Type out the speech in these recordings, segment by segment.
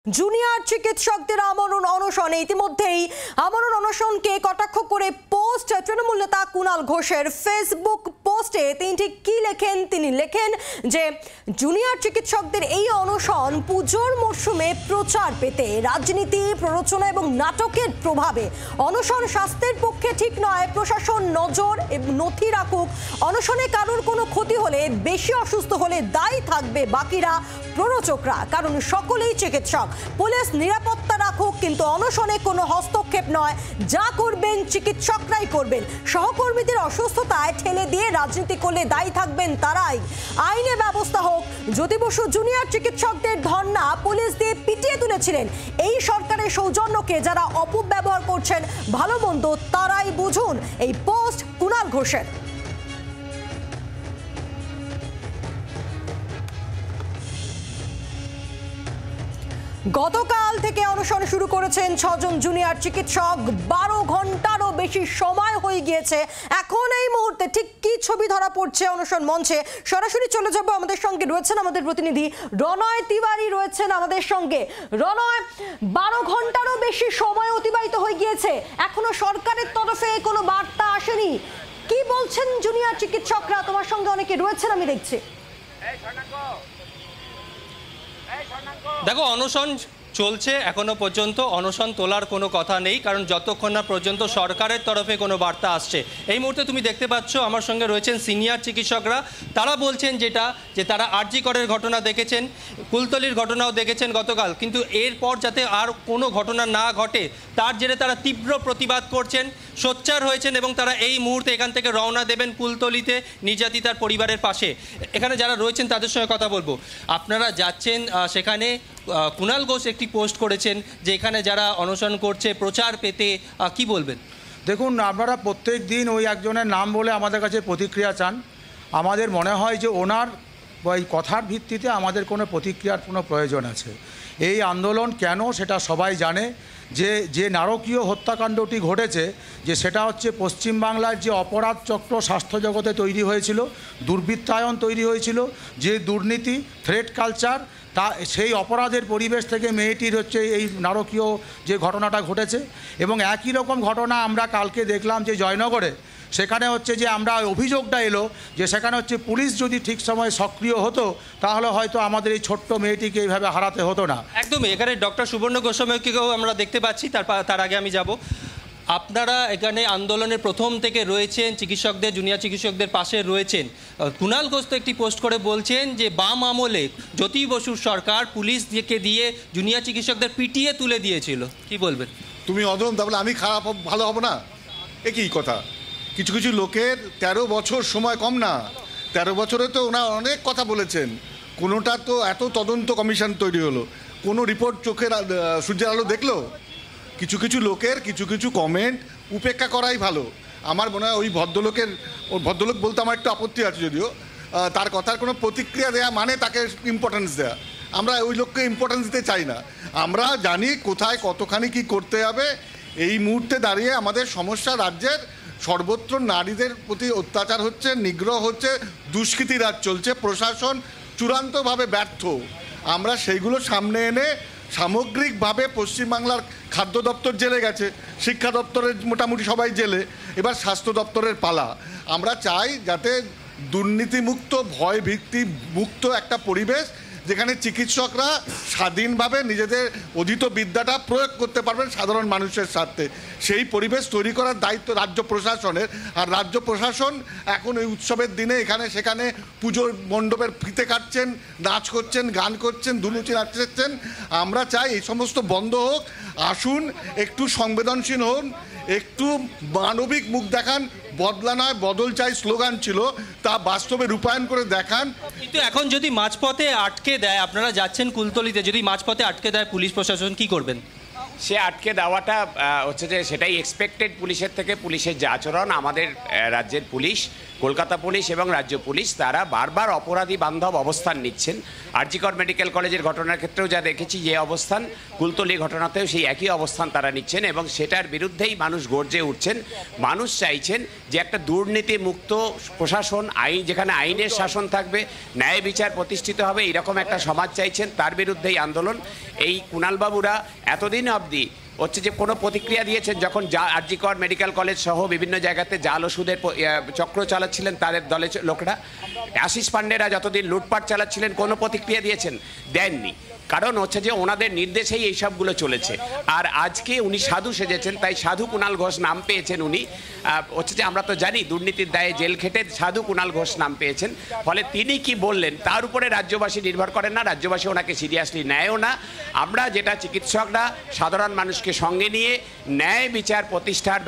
Junior চিকিৎসকদের আমরণ অনশনে ইতিমধ্যেই আমরণ অনশনকে কটাক্ষ করে পোস্ট তৃণমূল নেতা কুণাল ঘোষের ফেসবুক পোস্টে তিনি ঠিক কি লেখেন, তিনি লেখেন যে জুনিয়র চিকিৎসকদের এই অনশন পুজোর মরশুমে প্রচার পেতে রাজনীতি প্ররোচনা এবং নাটকের প্রভাবে অনশন স্বাস্থ্যের পক্ষে ঠিক নয়, প্রশাসন নজর এবং নথি রাখুক, অনশনে কারোর কোনো ক্ষতি হলে বেশি অসুস্থ হলে দায়ী থাকবে বাকিরা প্ররোচকরা, কারণ সকলেই চিকিৎসক, পুলিশ নিরাপত্তা রাখুক কিন্তু অনশনে কোনো হস্তক্ষেপ নয়, যা করবেন চিকিৎসকরাই করবেন, সহকর্মীদের অসুস্থতায় ঠেলে দিয়ে রাজনীতি করলে দায়ী থাকবেন তারাই, আইনে ব্যবস্থা হোক। জ্যোতি বসু জুনিয়র চিকিৎসকদের ধর্ণা পুলিশ দিয়ে পিটিয়ে তুলেছিলেন, এই সরকারের সৌজন্যকে যারা অপব্যবহার করছেন ভালো মন্দ তারাই বুঝুন, এই পোস্ট কুণাল ঘোষের। গতকাল থেকে অনশন শুরু করেছেন 6 জন জুনিয়র চিকিৎসক, 12 ঘন্টারও বেশি সময় হয়ে গিয়েছে। এখন এই মুহূর্তে ঠিক কি ছবি ধরা পড়ছে অনশন মঞ্চে, সরাসরি চলে যাব। আমাদের সঙ্গে রয়েছেন আমাদের প্রতিনিধি রণয় তিওয়ারি, রয়েছেন আমাদের সঙ্গে। রণয়, 12 ঘন্টারও বেশি সময় অতিবাহিত হয়ে গিয়েছে, এখনো সরকারের তরফে কোনো বার্তা আসেনি, কি বলছেন জুনিয়র চিকিৎসকরা? তোমার সঙ্গে অনেকে রয়েছেন আমি দেখছি। দেখো, অনশন চলছে এখনো পর্যন্ত, অনশন তোলার কোনো কথা নেই, কারণ যতক্ষণ না পর্যন্ত সরকারের তরফে কোনো বার্তা আসছে। এই মুহূর্তে তুমি দেখতে পাচ্ছ আমার সঙ্গে রয়েছেন সিনিয়র চিকিৎসকরা, তারা বলছেন যে তারা আরজি করের ঘটনা দেখেছেন, কুলতলির ঘটনাও দেখেছেন গতকাল, কিন্তু এরপর যাতে আর কোনো ঘটনা না ঘটে তার জেরে তারা তীব্র প্রতিবাদ করছেন, সোচ্চার হয়েছেন এবং তারা এই মুহূর্তে এখান থেকে রওনা দেবেন কুলতলিতে নির্যাতিতার পরিবারের পাশে। এখানে যারা রয়েছেন তাদের সঙ্গে কথা বলবো। আপনারা যাচ্ছেন সেখানে, কুণাল ঘোষ একটি পোস্ট করেছেন যে এখানে যারা অনশন করছে প্রচার পেতে, কি বলবেন? দেখুন, আপনারা প্রত্যেক দিন ওই একজনের নাম বলে আমাদের কাছে প্রতিক্রিয়া চান। আমাদের মনে হয় যে ওনার ওই কথার ভিত্তিতে আমাদের কোনো প্রতিক্রিয়ার কোনো প্রয়োজন আছে। এই আন্দোলন কেন সেটা সবাই জানে, যে নারকীয় হত্যাকাণ্ডটি ঘটেছে যে সেটা হচ্ছে পশ্চিমবাংলার যে অপরাধ চক্র স্বাস্থ্য জগতে তৈরি হয়েছিল, দুর্বৃত্তায়ন তৈরি হয়েছিল, যে দুর্নীতি থ্রেট কালচার, তা সেই অপরাধের পরিবেশ থেকে মেয়েটির হচ্ছে এই নারকীয় যে ঘটনাটা ঘটেছে। এবং একই রকম ঘটনা আমরা কালকে দেখলাম যে জয়নগরে, সেখানে হচ্ছে যে আমরা অভিযোগটা এলো যে সেখানে হচ্ছে পুলিশ যদি ঠিক সময় সক্রিয় হতো তাহলে হয়তো আমাদের এই ছোট্ট মেয়েটিকে এইভাবে হারাতে হতো না। একদমই, এখানে ডক্টর সুবর্ণ গোস্বামীকেও আমরা দেখতে পাচ্ছি, তার আগে আমি যাব। আপনারা এখানে আন্দোলনের প্রথম থেকে রয়েছেন, চিকিৎসকদের জুনিয়র চিকিৎসকদের পাশে রয়েছেন। কুণাল ঘোষ তো একটি পোস্ট করে বলছেন যে বাম আমলে জ্যোতি বসুর সরকার পুলিশ দিয়ে জুনিয়র চিকিৎসকদের পিটিয়ে তুলে দিয়েছিল, কি বলবেন? তুমি অদম, তাহলে আমি খারাপ ভালো হব না? একই কথা। কিছু কিছু লোকের 13 বছর সময় কম না, 13 বছরে তো ওনারা অনেক কথা বলেছেন, কোনোটা তো এত তদন্ত কমিশন তৈরি হলো, কোনো রিপোর্ট চোখের সূর্যের আলো দেখলো? কিছু কিছু লোকের কিছু কিছু কমেন্ট উপেক্ষা করাই ভালো। আমার মনে হয় ওই ভদ্রলোক বলতে আমার একটু আপত্তি আছে, যদিও তার কথার কোনো প্রতিক্রিয়া দেয়া মানে তাকে ইম্পর্টেন্স দেয়া। আমরা ওই লোককে ইম্পর্টেন্স দিতে চাই না। আমরা জানি কোথায় কতখানি কি করতে হবে। এই মুহূর্তে দাঁড়িয়ে আমাদের সমস্যা, রাজ্যের সর্বত্র নারীদের প্রতি অত্যাচার হচ্ছে, নিগ্রহ হচ্ছে, দুষ্কৃতি রাজ চলছে, প্রশাসন চূড়ান্তভাবে ব্যর্থ। আমরা সেইগুলো সামনে এনে সামগ্রিকভাবে পশ্চিমবাংলার খাদ্য দপ্তর জেলে গেছে, শিক্ষা দপ্তরের মোটামুটি সবাই জেলে, এবার স্বাস্থ্য দপ্তরের পালা। আমরা চাই যাতে দুর্নীতিমুক্ত, ভয় ভীতি মুক্ত একটা পরিবেশ, যেখানে চিকিৎসকরা স্বাধীনভাবে নিজেদের অধীত বিদ্যাটা প্রয়োগ করতে পারবেন সাধারণ মানুষের স্বার্থে। সেই পরিবেশ তৈরি করার দায়িত্ব রাজ্য প্রশাসনের। আর রাজ্য প্রশাসন এখন এই উৎসবের দিনে এখানে সেখানে পুজোর মণ্ডপের ফিতে কাটছেন, নাচ করছেন, গান করছেন, দুলুচি নাচছেন। আমরা চাই এই সমস্ত বন্ধ হোক। আসুন একটু সংবেদনশীল হন, একটু মানবিক মুখ দেখান। বদলা নয় বদল চাই স্লোগান ছিল, তা বাস্তবে রূপায়ণ করে দেখান। কিন্তু এখন যদি মাঝপথে আটকে দেয়, আপনারা যাচ্ছেন কুলতলিতে, যদি মাঝপথে আটকে দেয় পুলিশ প্রশাসন, কি করবেন? সে আটকে দেওয়াটা হচ্ছে যে সেটাই এক্সপেক্টেড পুলিশের থেকে। পুলিশের যে আচরণ, আমাদের রাজ্যের পুলিশ কলকাতা পুলিশ এবং রাজ্য পুলিশ তারা বারবার অপরাধী বান্ধব অবস্থান নিচ্ছেন। আর জি কর মেডিকেল কলেজের ঘটনার ক্ষেত্রেও যা দেখেছি যে অবস্থান, কুলতলি ঘটনাতেও সেই একই অবস্থান তারা নিচ্ছেন এবং সেটার বিরুদ্ধেই মানুষ গর্জে উঠছেন। মানুষ চাইছেন যে একটা দুর্নীতি মুক্ত প্রশাসন, আইন যেখানে আইনের শাসন থাকবে, ন্যায় বিচার প্রতিষ্ঠিত হবে, এরকম একটা সমাজ চাইছেন। তার বিরুদ্ধেই আন্দোলন। এই কুণালবাবুরা এতদিন অবধি হচ্ছে যে কোনো প্রতিক্রিয়া দিয়েছেন যখন আর জি কর মেডিকেল কলেজ সহ বিভিন্ন জায়গাতে জাল ওষুধের চক্র চালাচ্ছিলেন তাদের দলের লোকরা। আশিস পান্ডেরা যতদিন লুটপাট চালাচ্ছিলেন কোনো প্রতিক্রিয়া দিয়েছেন? দেননি। কারণ হচ্ছে যে ওনাদের নির্দেশেই এইসবগুলো চলেছে। আর আজকে উনি সাধু সেজেছেন, তাই সাধু কুণাল ঘোষ নাম পেয়েছেন উনি। হচ্ছে যে আমরা তো জানি দুর্নীতির দায়ে জেল খেটে সাধু কুণাল ঘোষ নাম পেয়েছেন। ফলে তিনি কি বললেন তার উপরে রাজ্যবাসী নির্ভর করেন না, রাজ্যবাসী ওনাকে সিরিয়াসলি নেয়ও না। আমরা যেটা চিকিৎসকরা সাধারণ মানুষকে সঙ্গে নিয়ে ন্যায় বিচার প্রতিষ্ঠার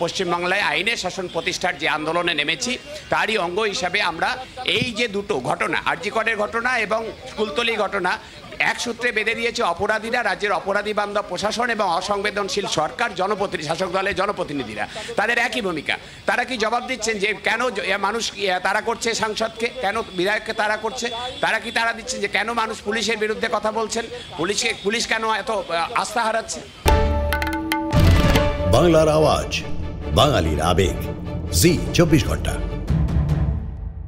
পশ্চিমবাংলায় আইনের শাসন প্রতিষ্ঠার যে আন্দোলনে নেমেছি তারই অঙ্গ হিসাবে আমরা এই যে দুটো ঘটনা, আর জি করের ঘটনা এবং কুলতলি ঘটনা, এক সূত্রে বেঁধে দিয়েছে অপরাধীরা, রাজ্যের অপরাধী বান্ধব প্রশাসন এবং অসংবেদনশীল সরকার, শাসক দলের জনপ্রতিনিধিরা। তাদের একই ভূমিকা। তারা কি জবাব দিচ্ছেন যে কেন মানুষ তারা করছে সাংসদকে, কেন বিধায়ককে তারা করছে? তারা কি তারা দিচ্ছেন যে কেন মানুষ পুলিশের বিরুদ্ধে কথা বলছেন, পুলিশ কেন এত আস্থা হারাচ্ছে? বাংলার আওয়াজ, বাঙালির আবেগ, জি 24 ঘন্টা।